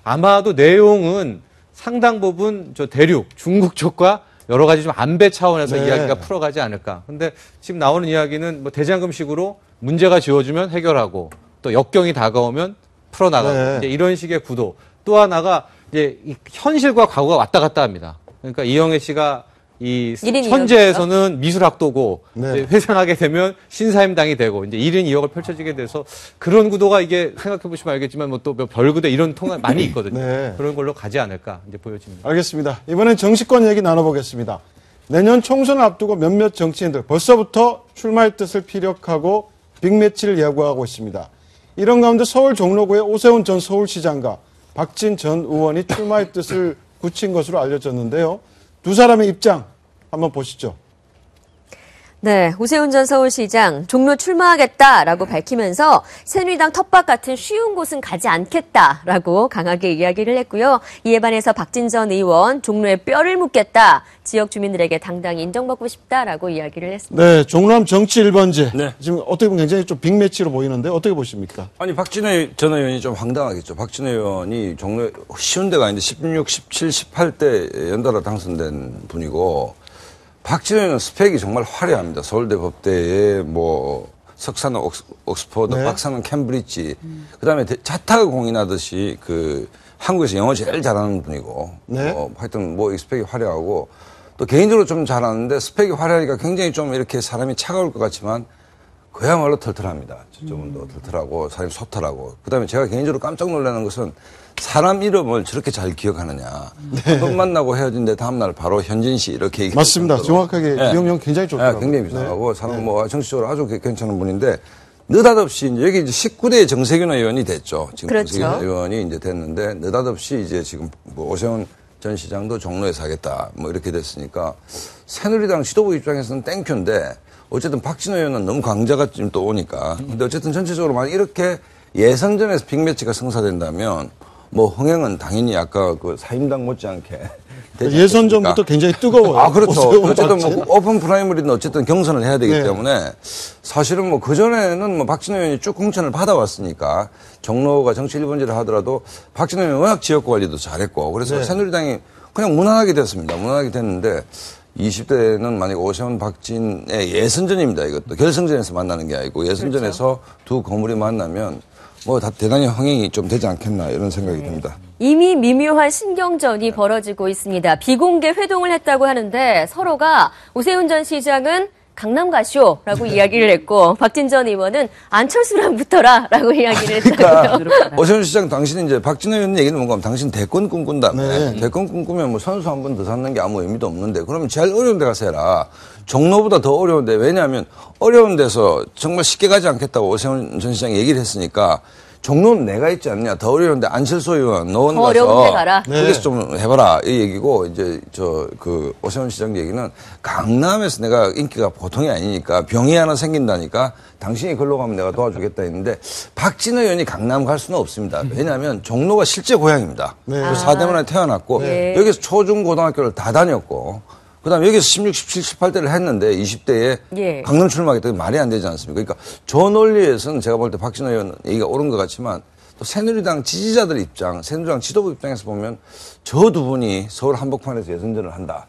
Speaker 9: 아마도 내용은 상당 부분 저 대륙 중국 쪽과 여러 가지 좀 안배 차원에서
Speaker 1: 네.
Speaker 9: 이야기가 풀어가지 않을까. 근데 지금 나오는 이야기는 뭐 대장금식으로 문제가 지어지면 해결하고 또 역경이 다가오면 풀어나가고
Speaker 1: 네.
Speaker 9: 이제 이런 식의 구도. 또 하나가 이제 이 현실과 과거가 왔다 갔다 합니다. 그러니까 이영애 씨가 이 현재에서는 미술학도고
Speaker 1: 네.
Speaker 9: 이제 회상하게 되면 신사임당이 되고 이제 1인 2역을 펼쳐지게 돼서 그런 구도가 이게 생각해 보시면 알겠지만 뭐 또 별구대 이런 통화 많이 있거든요.
Speaker 1: 네.
Speaker 9: 그런 걸로 가지 않을까 이제 보여집니다.
Speaker 1: 알겠습니다. 이번엔 정치권 얘기 나눠보겠습니다. 내년 총선을 앞두고 몇몇 정치인들 벌써부터 출마할 뜻을 피력하고 빅매치를 예고하고 있습니다. 이런 가운데 서울 종로구의 오세훈 전 서울시장과 박진 전 의원이 출마할 뜻을 굳힌 것으로 알려졌는데요. 두 사람의 입장 한번 보시죠.
Speaker 2: 네, 오세훈 전 서울시장 종로 출마하겠다라고 밝히면서 새누리당 텃밭 같은 쉬운 곳은 가지 않겠다라고 강하게 이야기를 했고요. 이에 반해서 박진 전 의원 종로에 뼈를 묻겠다. 지역 주민들에게 당당히 인정받고 싶다라고 이야기를 했습니다.
Speaker 1: 네, 종로함 정치 1번지.
Speaker 11: 네.
Speaker 1: 지금 어떻게 보면 굉장히 좀 빅매치로 보이는데 어떻게 보십니까?
Speaker 11: 아니, 박진애 전 의원이 좀 황당하겠죠. 박진애 의원이 종로에 쉬운 데가 아닌데 16, 17, 18대 연달아 당선된 분이고, 박진애 의원은 스펙이 정말 화려합니다. 서울대 법대에 뭐 석사는 옥스퍼드,
Speaker 1: 네.
Speaker 11: 박사는 캠브리지, 그다음에 자타가 공인하듯이 그 한국에서 영어 제일 잘하는 분이고,
Speaker 1: 네.
Speaker 11: 하여튼 뭐 스펙이 화려하고, 또 개인적으로 좀 잘하는데 스펙이 화려하니까 굉장히 좀 이렇게 사람이 차가울 것 같지만 그야말로 털털합니다. 저분도 털털하고 사람이 소탈하고. 그다음에 제가 개인적으로 깜짝 놀라는 것은 사람 이름을 저렇게 잘 기억하느냐. 한 번 만나고 헤어진데 다음날 바로 현진 씨 이렇게 얘기할
Speaker 1: 맞습니다.
Speaker 11: 정도로.
Speaker 1: 정확하게
Speaker 11: 네.
Speaker 1: 기억력 굉장히 좋더라고요.
Speaker 11: 굉장히 비상하고
Speaker 1: 네.
Speaker 11: 사람 뭐 정치적으로 아주 괜찮은 분인데 느닷없이 이제 여기 이제 19대 정세균 의원이 됐죠. 지금
Speaker 2: 그렇죠.
Speaker 11: 정세균 의원이 이제 됐는데 느닷없이 이제 지금 뭐 오세훈 전 시장도 종로에서 하겠다 뭐 이렇게 됐으니까 새누리당 지도부 입장에서는 땡큐인데 어쨌든 박진호 의원은 너무 강자가 지금 또 오니까. 근데 어쨌든 전체적으로 만약 이렇게 예선전에서 빅매치가 성사된다면 뭐 흥행은 당연히 아까 그 사임당 못지않게
Speaker 1: 예선전부터 굉장히 뜨거워요.
Speaker 11: 아, 그렇죠.
Speaker 1: 오세훈
Speaker 11: 어쨌든
Speaker 1: 박진.
Speaker 11: 뭐 오픈 프라이머리는 어쨌든 경선을 해야 되기
Speaker 1: 네.
Speaker 11: 때문에 사실은 뭐 그전에는 뭐 박진호 의원이 쭉 공천을 받아왔으니까 종로가 정치 1번지를 하더라도 박진호 의원이 워낙 지역 관리도 잘했고 그래서
Speaker 1: 네.
Speaker 11: 새누리당이 그냥 무난하게 됐습니다. 무난하게 됐는데 20대는 만약 오세훈, 박진의 예선전입니다. 이것도 결승전에서 만나는 게 아니고 예선전에서 두 거물이 만나면 뭐 다 대단히 흥행이 좀 되지 않겠나 이런 생각이 듭니다.
Speaker 2: 이미 미묘한 신경전이 벌어지고 있습니다. 비공개 회동을 했다고 하는데 서로가 오세훈 전 시장은 강남 가쇼라고 이야기를 했고 박진 전 의원은 안철수랑 붙어라라고 이야기를 했다고요.
Speaker 11: 그러니까 오세훈 시장 당신이 이제 박진영 의원 얘기는 뭔가 하면 당신 대권 꿈꾼다며. 대권 꿈꾸면 뭐 선수 한 번 더 삼는 게 아무 의미도 없는데 그러면 제일 어려운 데 가서 해라. 종로보다 더 어려운데 왜냐하면 어려운 데서 정말 쉽게 가지 않겠다고 오세훈 전 시장이 얘기를 했으니까 종로는 내가 있지 않냐. 더 어려운데 안철수 의원 너원 가서 거기서 좀 해봐라 이 얘기고 이제 오세훈 시장 얘기는 강남에서 내가 인기가 보통이 아니니까 병이 하나 생긴다니까 당신이 걸로 가면 내가 도와주겠다 했는데 박진영 의원이 강남 갈 수는 없습니다. 왜냐하면 종로가 실제 고향입니다. 사대문에 태어났고 여기서 초중 고등학교를 다 다녔고 그다음에 여기서 16, 17, 18대를 했는데 20대에 강남 출마하겠다 말이 안 되지 않습니까? 그러니까 저 논리에서는 제가 볼 때 박진영 의원 얘기가 옳은 것 같지만 또 새누리당 지지자들 입장, 새누리당 지도부 입장에서 보면 저 두 분이 서울 한복판에서 예선전을 한다.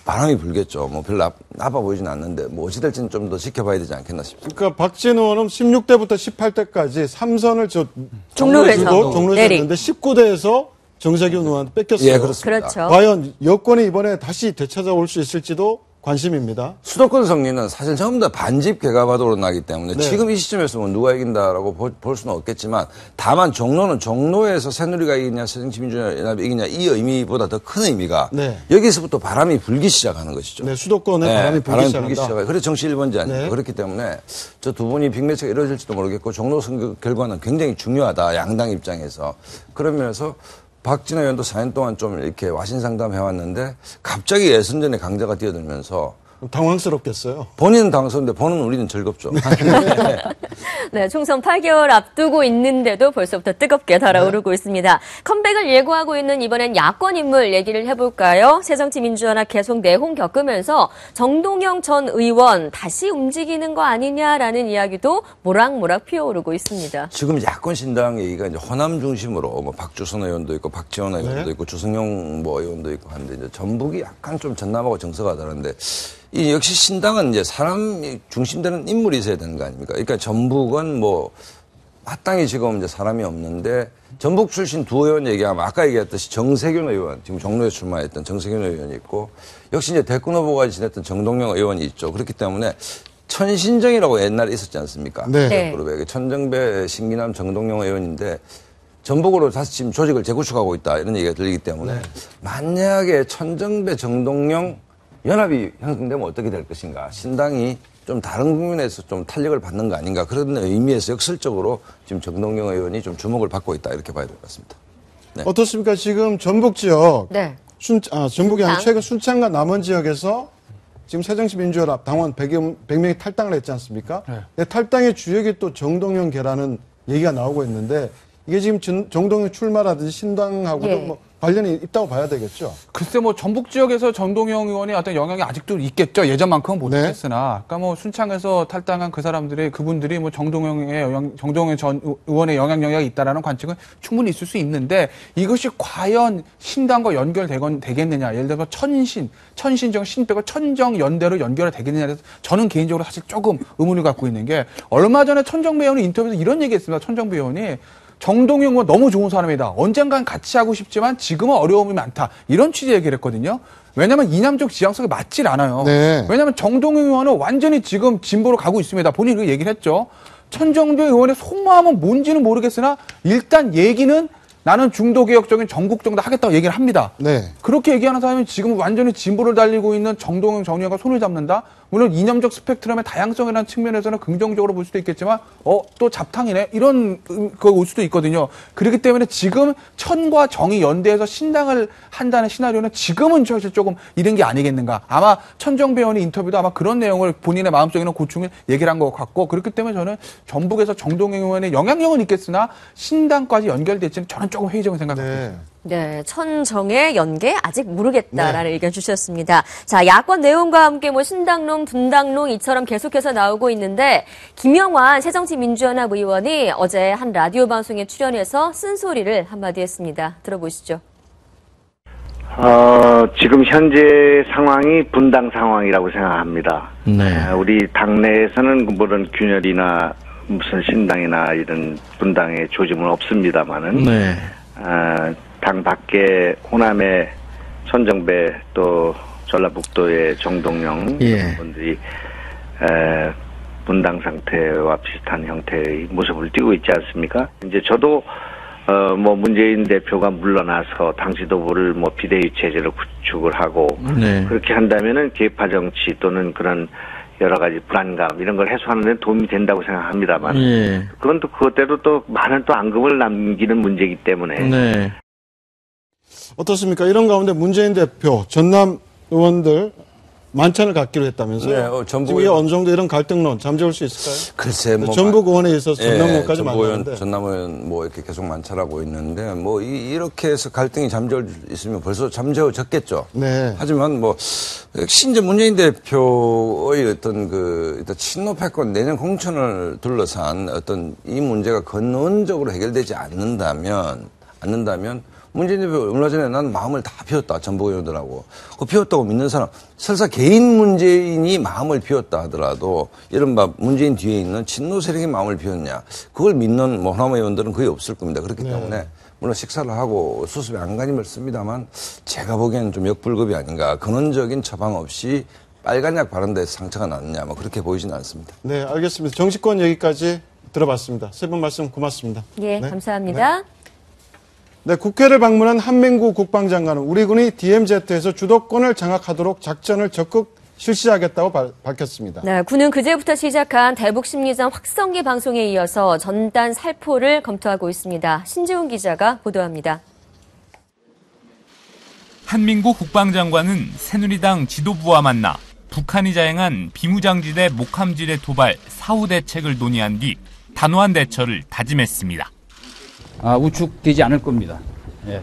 Speaker 11: 바람이 불겠죠. 뭐 별로 나빠 보이지는 않는데 뭐 어찌 될지는 좀 더 지켜봐야 되지 않겠나 싶습니다.
Speaker 1: 그러니까 박진 의원은 16대부터 18대까지 3선을
Speaker 2: 종로에서
Speaker 1: 했는데 19대에서 정세균 의원한테 뺏겼어요.
Speaker 11: 예, 그렇습니다.
Speaker 2: 그렇죠.
Speaker 1: 과연 여권이 이번에 다시 되찾아올 수 있을지도 관심입니다.
Speaker 11: 수도권 승리는 사실 전부 다 반집 개가바도로 나기 때문에 지금 이 시점에서 뭐 누가 이긴다라고 볼 수는 없겠지만 다만 종로는 종로에서 새누리가 이기냐 새정치민주연합이 이기냐 이 의미보다 더 큰 의미가 여기서부터 바람이 불기 시작하는 것이죠.
Speaker 1: 네, 수도권에 바람이 불기 시작해요.
Speaker 11: 그래서 정치 1번지 아닙니까? 그렇기 때문에 저 두 분이 빅매치가 이루어질지도 모르겠고 종로 선거 결과는 굉장히 중요하다. 양당 입장에서. 그런 면에서 박진영 의원도 4년 동안 좀 이렇게 와신상담 해왔는데 갑자기 예선전에 강자가 뛰어들면서
Speaker 1: 당황스럽겠어요.
Speaker 11: 본인은 당황스러운데 보는 우리는 즐겁죠.
Speaker 2: 네, 총선 8개월 앞두고 있는데도 벌써부터 뜨겁게 달아오르고 있습니다. 컴백을 예고하고 있는 이번엔 야권 인물 얘기를 해볼까요? 새정치민주연합 계속 내홍 겪으면서 정동영 전 의원 다시 움직이는 거 아니냐라는 이야기도 모락모락 피어오르고 있습니다.
Speaker 11: 지금 야권 신당 얘기가 이제 호남 중심으로 뭐 박주선 의원도 있고 박지원 의원도 있고 주승용 뭐 의원도 있고 하는데 이제 전북이 약간 좀 전남하고 정서가 다른데 이 역시 신당은 이제 사람이 중심되는 인물이 있어야 되는 거 아닙니까? 그러니까 전북은 뭐 마땅히 지금 이제 사람이 없는데 전북 출신 두 의원 얘기하면 아까 얘기했듯이 정세균 의원 지금 종로에 출마했던 정세균 의원이 있고 역시 이제 대권 후보가 지냈던 정동영 의원이 있죠. 그렇기 때문에 천신정이라고 옛날에 있었지 않습니까? 그룹에 천정배, 신기남, 정동영 의원인데 전북으로 다시 지금 조직을 재구축하고 있다 이런 얘기가 들리기 때문에 만약에 천정배, 정동영 연합이 형성되면 어떻게 될 것인가. 신당이 좀 다른 국면에서 좀 탄력을 받는 거 아닌가. 그런 의미에서 역설적으로 지금 정동영 의원이 좀 주목을 받고 있다. 이렇게 봐야 될 것 같습니다. 네.
Speaker 1: 어떻습니까? 지금 전북 지역, 전북이 아니라 최근 순창과 남원 지역에서 지금 새정치민주연합 당원 100명이 탈당을 했지 않습니까? 탈당의 주역이 또 정동영계라는 얘기가 나오고 있는데 이게 지금 정동영 출마라든지 신당하고도 뭐 관련이 있다고 봐야 되겠죠.
Speaker 14: 글쎄 뭐 전북 지역에서 정동영 의원의 어떤 영향이 아직도 있겠죠. 예전만큼은 못했으나, 그러니까 뭐 순창에서 탈당한 그분들이 뭐 정동영 전 의원의 영향력이 있다라는 관측은 충분히 있을 수 있는데 이것이 과연 신당과 연결되겠느냐. 예를 들어서 천신정 신빼고 천정연대로 연결이 되겠느냐에 대해서 저는 개인적으로 사실 조금 의문을 갖고 있는 게 얼마 전에 천정배 의원이 인터뷰에서 이런 얘기했습니다. 천정배 의원이 정동영 의원 너무 좋은 사람이다. 언젠간 같이 하고 싶지만 지금은 어려움이 많다. 이런 취지의 얘기를 했거든요. 왜냐하면 이념적 지향성이 맞질 않아요. 왜냐하면 정동영 의원은 완전히 지금 진보로 가고 있습니다. 본인이 그 얘기를 했죠. 천정배 의원의 속마음은 뭔지는 모르겠으나 일단 얘기는 나는 중도개혁적인 전국정도 하겠다고 얘기를 합니다. 그렇게 얘기하는 사람이 지금 완전히 진보를 달리고 있는 정동영 전 의원과 손을 잡는다? 물론 이념적 스펙트럼의 다양성이라는 측면에서는 긍정적으로 볼 수도 있겠지만 또 잡탕이네? 이런 거 올 수도 있거든요. 그렇기 때문에 지금 천과 정이 연대해서 신당을 한다는 시나리오는 지금은 사실 조금 이른 게 아니겠는가. 아마 천정배 의원의 인터뷰도 아마 그런 내용을 본인의 마음속에 있는 고충을 얘기를 한 것 같고 그렇기 때문에 저는 전북에서 정동영 의원의 영향력은 있겠으나 신당까지 연결될지는 저는 조금 회의적인 생각을 갖고 있습니다.
Speaker 2: 네, 천정의 연계 아직 모르겠다라는 의견 주셨습니다. 자, 야권 내용과 함께 뭐 신당론, 분당론 이처럼 계속해서 나오고 있는데 김영환 새정치민주연합 의원이 어제 한 라디오 방송에 출연해서 쓴소리를 한마디 했습니다. 들어보시죠.
Speaker 15: 지금 현재 상황이 분당 상황이라고 생각합니다.
Speaker 16: 네. 우리
Speaker 15: 당내에서는 물론 균열이나 무슨 신당이나 이런 분당의 조짐은 없습니다만은,
Speaker 16: 네.
Speaker 15: 당 밖에 호남의 손정배 또 전라북도의 정동영 이런 분들이 분당 상태와 비슷한 형태의 모습을 띠고 있지 않습니까? 이제 저도 문재인 대표가 물러나서 당 지도부를 비대위 체제로 구축을 하고,
Speaker 16: 네.
Speaker 15: 그렇게 한다면은 계파 정치 또는 그런 여러 가지 불안감 이런 걸 해소하는 데 도움이 된다고 생각합니다만, 그건 또 그것대로 또 많은 또 앙금을 남기는 문제이기 때문에.
Speaker 16: 네.
Speaker 1: 어떻습니까? 이런 가운데 문재인 대표, 전남 의원들 만찬을 갖기로 했다면서요?
Speaker 11: 네, 전북
Speaker 1: 지금 어느 정도 이런 갈등론 잠재울 수 있을까요?
Speaker 11: 글쎄,
Speaker 1: 전북 의원에 있어서 전남 의원까지 만나는데.
Speaker 11: 전남 의원 이렇게 계속 만찬하고 있는데, 이렇게 해서 갈등이 잠재울 있으면 벌써 잠재워졌겠죠.
Speaker 1: 네.
Speaker 11: 하지만 역시 이제 문재인 대표의 어떤 일단 친노 패권 내년 공천을 둘러싼 어떤 이 문제가 근원적으로 해결되지 않는다면, 문재인 대표 얼마 전에 난 마음을 다 비웠다. 전북 의원들하고. 그 비웠다고 믿는 사람, 설사 개인 문재인이 마음을 비웠다 하더라도 이른바 문재인 뒤에 있는 친노 세력이 마음을 비웠냐. 그걸 믿는 호남 의원들은 거의 없을 겁니다. 그렇기 때문에 물론 식사를 하고 수습에 안간힘을 씁니다만 제가 보기에는 좀 역불급이 아닌가. 근원적인 처방 없이 빨간약 바른 데서 상처가 났느냐. 그렇게 보이지는 않습니다.
Speaker 1: 네, 알겠습니다. 정치권 얘기까지 들어봤습니다. 세 분 말씀 고맙습니다.
Speaker 2: 예, 네. 감사합니다.
Speaker 1: 네, 국회를 방문한 한민구 국방장관은 우리 군이 DMZ에서 주도권을 장악하도록 작전을 적극 실시하겠다고 밝혔습니다.
Speaker 2: 네, 군은 그제부터 시작한 대북 심리전 확성기 방송에 이어서 전단 살포를 검토하고 있습니다. 신지훈 기자가 보도합니다.
Speaker 4: 한민구 국방장관은 새누리당 지도부와 만나 북한이 자행한 비무장지대 목함지대 도발 사후 대책을 논의한 뒤 단호한 대처를 다짐했습니다.
Speaker 17: 우측되지 않을 겁니다.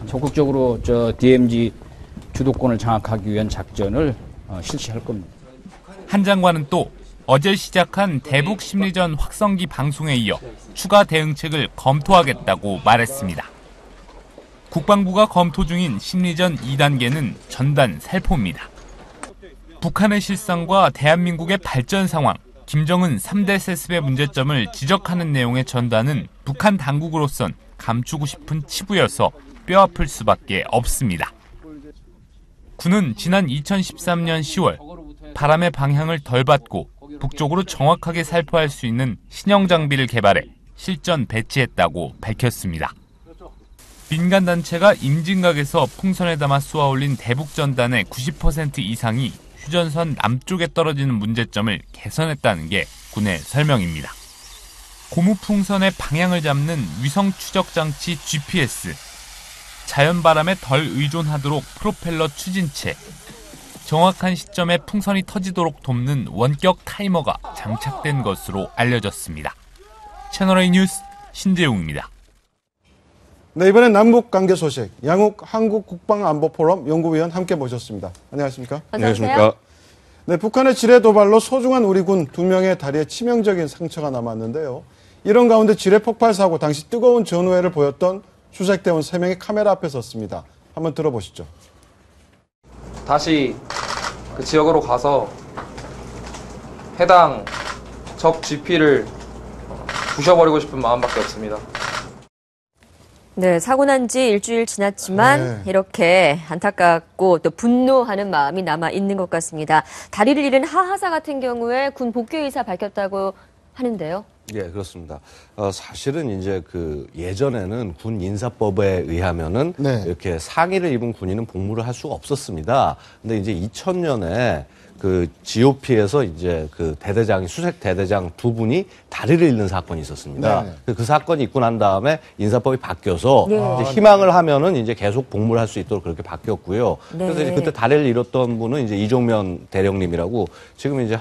Speaker 17: 적극적으로 DMZ 주도권을 장악하기 위한 작전을 실시할 겁니다.
Speaker 4: 한 장관은 또 어제 시작한 대북 심리전 확성기 방송에 이어 추가 대응책을 검토하겠다고 말했습니다. 국방부가 검토 중인 심리전 2단계는 전단 살포입니다. 북한의 실상과 대한민국의 발전 상황, 김정은 3대 세습의 문제점을 지적하는 내용의 전단은 북한 당국으로선 감추고 싶은 치부여서 뼈아플 수밖에 없습니다. 군은 지난 2013년 10월 바람의 방향을 덜 받고 북쪽으로 정확하게 살포할 수 있는 신형 장비를 개발해 실전 배치했다고 밝혔습니다. 민간단체가 임진각에서 풍선에 담아 쏘아 올린 대북전단의 90% 이상이 휴전선 남쪽에 떨어지는 문제점을 개선했다는 게 군의 설명입니다. 고무풍선의 방향을 잡는 위성 추적 장치 GPS, 자연바람에 덜 의존하도록 프로펠러 추진체, 정확한 시점에 풍선이 터지도록 돕는 원격 타이머가 장착된 것으로 알려졌습니다. 채널A 뉴스 신재웅입니다.
Speaker 1: 네, 이번엔 남북 관계 소식. 양욱 한국국방안보포럼 연구위원 함께 모셨습니다. 안녕하십니까?
Speaker 2: 안녕하십니까?
Speaker 1: 네, 북한의 지뢰 도발로 소중한 우리 군 2명의 다리에 치명적인 상처가 남았는데요. 이런 가운데 지뢰 폭발 사고 당시 뜨거운 전후회를 보였던 수색대원 3명이 카메라 앞에 섰습니다. 한번 들어보시죠.
Speaker 18: 다시 그 지역으로 가서 해당 적 GP를 부셔버리고 싶은 마음밖에 없습니다.
Speaker 2: 네, 사고 난 지 일주일 지났지만 이렇게 안타깝고 또 분노하는 마음이 남아 있는 것 같습니다. 다리를 잃은 하하사 같은 경우에 군 복귀 의사 밝혔다고 하는데요.
Speaker 19: 예, 그렇습니다. 사실은 이제 예전에는 군 인사법에 의하면은 이렇게 상의를 입은 군인은 복무를 할 수가 없었습니다. 근데 이제 2000년에 GOP에서 이제 대대장이 수색 대대장 2분이 다리를 잃는 사건이 있었습니다. 그 사건이 있고 난 다음에 인사법이 바뀌어서 이제 희망을 하면은 이제 계속 복무를 할 수 있도록 그렇게 바뀌었고요. 그래서 이제 그때 다리를 잃었던 분은 이제 이종면 대령님이라고 지금 이제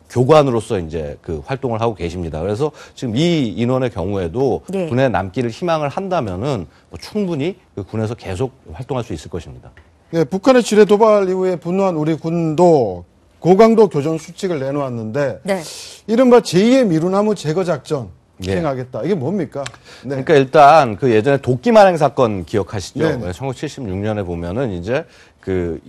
Speaker 19: 교관으로서 이제 활동을 하고 계십니다. 그래서 지금 이 인원의 경우에도 군에 남기를 희망을 한다면은 충분히 군에서 계속 활동할 수 있을 것입니다.
Speaker 1: 네, 북한의 지뢰 도발 이후에 분노한 우리 군도 고강도 교전 수칙을 내놓았는데 이른바 제2의 미루나무 제거 작전 시행하겠다. 이게 뭡니까? 네.
Speaker 19: 그러니까 일단 그 예전에 도끼 만행 사건 기억하시죠?
Speaker 1: 네네.
Speaker 19: 1976년에 보면은 이제 그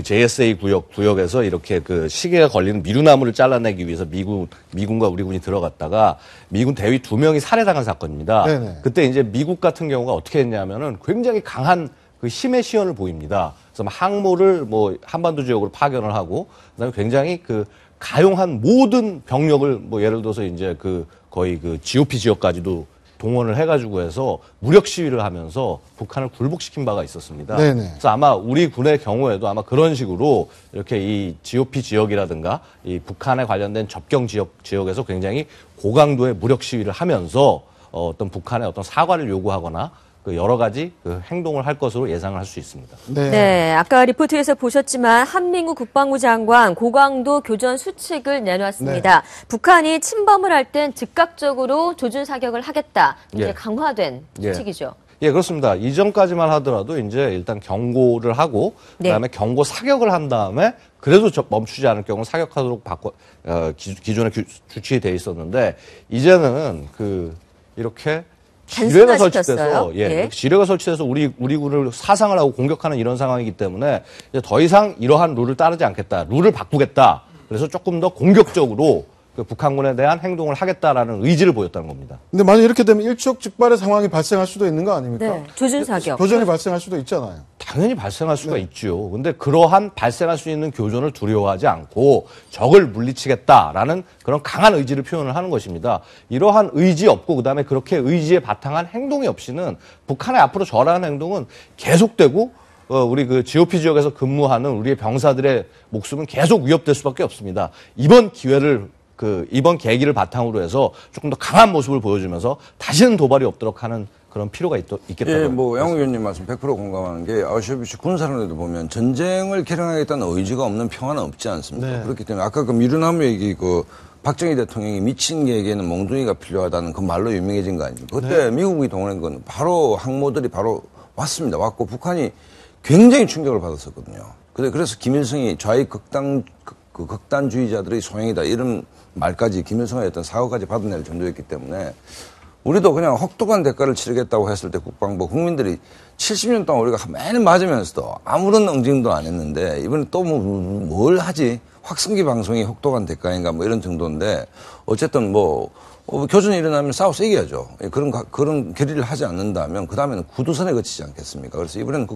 Speaker 19: JSA 구역에서 이렇게 그 시계가 걸리는 미루나무를 잘라내기 위해서 미군과 우리 군이 들어갔다가 미군 대위 2명이 살해당한 사건입니다.
Speaker 1: 네네.
Speaker 19: 그때 이제 미국 같은 경우가 어떻게 했냐면은 굉장히 강한 그 힘의 시연을 보입니다. 그래서 항모를 뭐 한반도 지역으로 파견을 하고 그다음에 굉장히 그 가용한 모든 병력을 뭐 예를 들어서 이제 그 거의 그 GOP 지역까지도 동원을 해가지고 해서 무력 시위를 하면서 북한을 굴복시킨 바가 있었습니다.
Speaker 1: 네네.
Speaker 19: 그래서 아마 우리 군의 경우에도 아마 그런 식으로 이렇게 이 GOP 지역이라든가 이 북한에 관련된 접경 지역에서 굉장히 고강도의 무력 시위를 하면서 어떤 북한의 어떤 사과를 요구하거나 그 여러 가지 그 행동을 할 것으로 예상을 할 수 있습니다.
Speaker 2: 네, 아까 리포트에서 보셨지만 한민구 국방부 장관 고강도 교전 수칙을 내놨습니다. 네. 북한이 침범을 할 땐 즉각적으로 조준 사격을 하겠다. 이제 강화된 수칙이죠.
Speaker 19: 예, 그렇습니다. 이전까지만 하더라도 이제 일단 경고를 하고 그다음에 경고 사격을 한 다음에 그래도 멈추지 않을 경우 사격하도록 기존에 주치돼 돼 있었는데 이제는 이렇게 지뢰가 설치돼서 지뢰가 설치돼서 우리 군을 사상을 하고 공격하는 이런 상황이기 때문에 이제 더 이상 이러한 룰을 따르지 않겠다. 룰을 바꾸겠다. 그래서 조금 더 공격적으로 그 북한군에 대한 행동을 하겠다라는 의지를 보였다는 겁니다.
Speaker 1: 근데 만약 이렇게 되면 일촉즉발의 상황이 발생할 수도 있는 거 아닙니까?
Speaker 2: 네, 조준 사격.
Speaker 1: 교전이 발생할 수도 있잖아요.
Speaker 19: 당연히 발생할 수가 있죠. 근데 그러한 발생할 수 있는 교전을 두려워하지 않고 적을 물리치겠다라는 그런 강한 의지를 표현을 하는 것입니다. 이러한 의지 없고 그다음에 그렇게 의지에 바탕한 행동이 없이는 북한의 앞으로 저러한 행동은 계속되고 우리 그 GOP 지역에서 근무하는 우리의 병사들의 목숨은 계속 위협될 수밖에 없습니다. 이번 계기를 바탕으로 해서 조금 더 강한 모습을 보여주면서 다시는 도발이 없도록 하는 그런 필요가 있겠다고.
Speaker 11: 예, 양 의원님 말씀 100% 공감하는 게 아시다시피 군사론에도 보면 전쟁을 결행하겠다는 의지가 없는 평화는 없지 않습니까? 네. 그렇기 때문에 아까 그 미루나무 얘기 박정희 대통령이 미친 개에게는 몽둥이가 필요하다는 그 말로 유명해진 거 아닙니까? 그때 미국이 동원한 건 바로 항모들이 바로 왔습니다. 왔고 북한이 굉장히 충격을 받았었거든요. 그래서 김일성이 좌익 극단주의자들의 소행이다 이런 말까지 김일성의 어떤 사고까지 받아낼 정도였기 때문에 우리도 그냥 혹독한 대가를 치르겠다고 했을 때 국방부 국민들이 70년 동안 우리가 매일 맞으면서도 아무런 응징도 안 했는데 이번에 또 뭘 하지? 확성기 방송이 혹독한 대가인가 뭐 이런 정도인데 어쨌든 교전이 일어나면 싸워서 이겨야죠. 그런 결의를 하지 않는다면 그 다음에는 구두선에 거치지 않겠습니까? 그래서 이번에는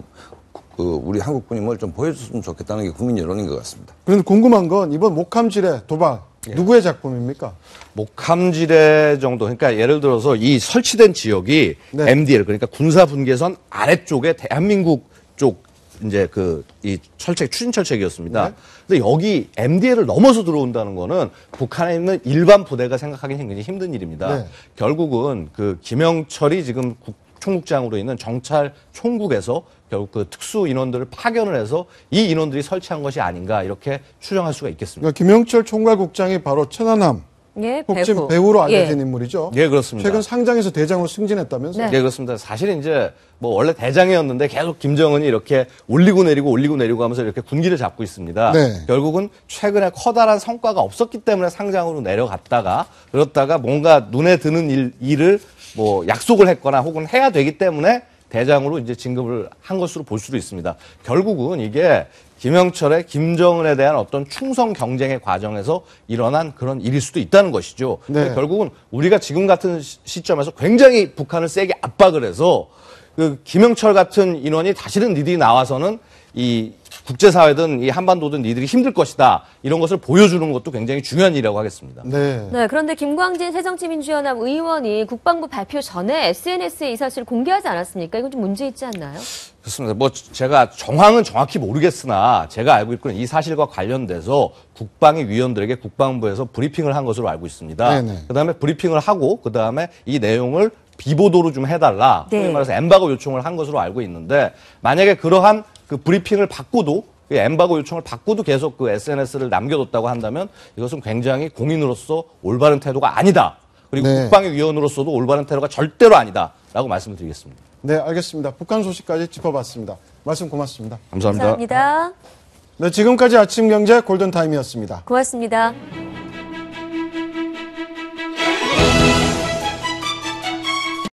Speaker 11: 우리 한국군이 뭘 좀 보여줬으면 좋겠다는 게 국민 여론인 것 같습니다.
Speaker 1: 그런데 궁금한 건 이번 목함지뢰 도발 누구의 작품입니까?
Speaker 19: 목함지뢰 정도. 그러니까 예를 들어서 이 설치된 지역이 MDL 그러니까 군사분계선 아래쪽에 대한민국 쪽 이제 이 추진 철책이었습니다. 근데 여기 MDL을 넘어서 들어온다는 거는 북한에 있는 일반 부대가 생각하기는 굉장히 힘든 일입니다. 결국은 김영철이 지금 총국장으로 있는 정찰 총국에서 결국 그 특수 인원들을 파견을 해서 이 인원들이 설치한 것이 아닌가 이렇게 추정할 수가 있겠습니다.
Speaker 1: 그러니까 김영철 총괄국장이 바로 천안함 배후로 알려진 인물이죠.
Speaker 19: 예, 그렇습니다.
Speaker 1: 최근 상장에서 대장으로 승진했다면서요?
Speaker 19: 네, 그렇습니다. 사실 이제 원래 대장이었는데 계속 김정은이 이렇게 올리고 내리고 하면서 이렇게 군기를 잡고 있습니다. 결국은 최근에 커다란 성과가 없었기 때문에 상장으로 내려갔다가 그렇다가 뭔가 눈에 드는 일을 약속을 했거나 혹은 해야 되기 때문에 대장으로 이제 진급을 한 것으로 볼 수도 있습니다. 결국은 이게 김영철의 김정은에 대한 어떤 충성 경쟁의 과정에서 일어난 그런 일일 수도 있다는 것이죠. 결국은 우리가 지금 같은 시점에서 굉장히 북한을 세게 압박을 해서 김영철 같은 인원이 다시는 니들이 나와서는 이 국제사회든 이 한반도든 니들이 힘들 것이다. 이런 것을 보여주는 것도 굉장히 중요한 일이라고 하겠습니다.
Speaker 2: 네, 그런데 김광진 새정치민주연합 의원이 국방부 발표 전에 SNS에 이 사실을 공개하지 않았습니까? 이건 좀 문제 있지 않나요?
Speaker 19: 그렇습니다. 제가 정황은 정확히 모르겠으나 제가 알고 있고는 이 사실과 관련돼서 국방위 위원들에게 국방부에서 브리핑을 한 것으로 알고 있습니다. 그다음에 브리핑을 하고 그다음에 이 내용을 비보도로 좀 해달라. 소위 말해서 엠바고 요청을 한 것으로 알고 있는데 만약에 그러한 브리핑을 받고도 엠바고 요청을 받고도 계속 SNS를 남겨뒀다고 한다면 이것은 굉장히 공인으로서 올바른 태도가 아니다. 그리고 국방위 위원으로서도 올바른 태도가 절대로 아니다라고 말씀을 드리겠습니다.
Speaker 1: 네, 알겠습니다. 북한 소식까지 짚어봤습니다. 말씀 고맙습니다.
Speaker 19: 감사합니다.
Speaker 2: 감사합니다.
Speaker 1: 네, 지금까지 아침경제 골든타임이었습니다.
Speaker 2: 고맙습니다.